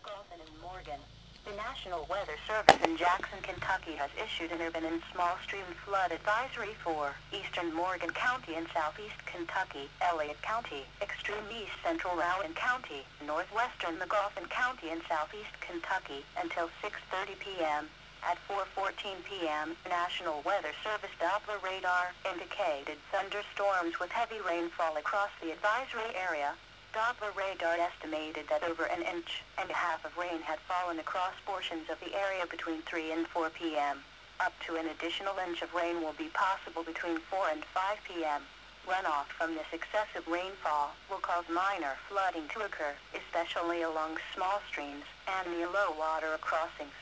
McLaughlin, and Morgan. The National Weather Service in Jackson, Kentucky has issued an urban and small stream flood advisory for eastern Morgan County and southeast Kentucky, Elliott County, extreme east central Rowan County, northwestern McLaughlin County and southeast Kentucky until 6:30 p.m. At 4:14 p.m., National Weather Service Doppler radar indicated thunderstorms with heavy rainfall across the advisory area. Doppler radar estimated that over 1.5 inches of rain had fallen across portions of the area between 3 and 4 p.m. Up to an additional inch of rain will be possible between 4 and 5 p.m. Runoff from this excessive rainfall will cause minor flooding to occur, especially along small streams and near low water crossings.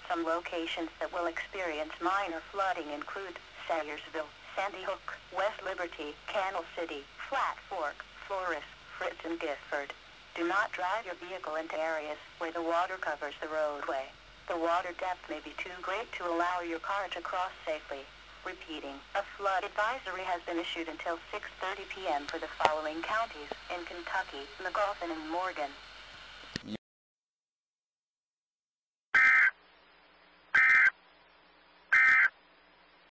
Some locations that will experience minor flooding include Sayersville, Sandy Hook, West Liberty, Candle City, Flat Fork, Flores, Fritz, and Gifford. Do not drive your vehicle into areas where the water covers the roadway. The water depth may be too great to allow your car to cross safely. Repeating, a flood advisory has been issued until 6:30 p.m. for the following counties in Kentucky, McLaughlin, and Morgan.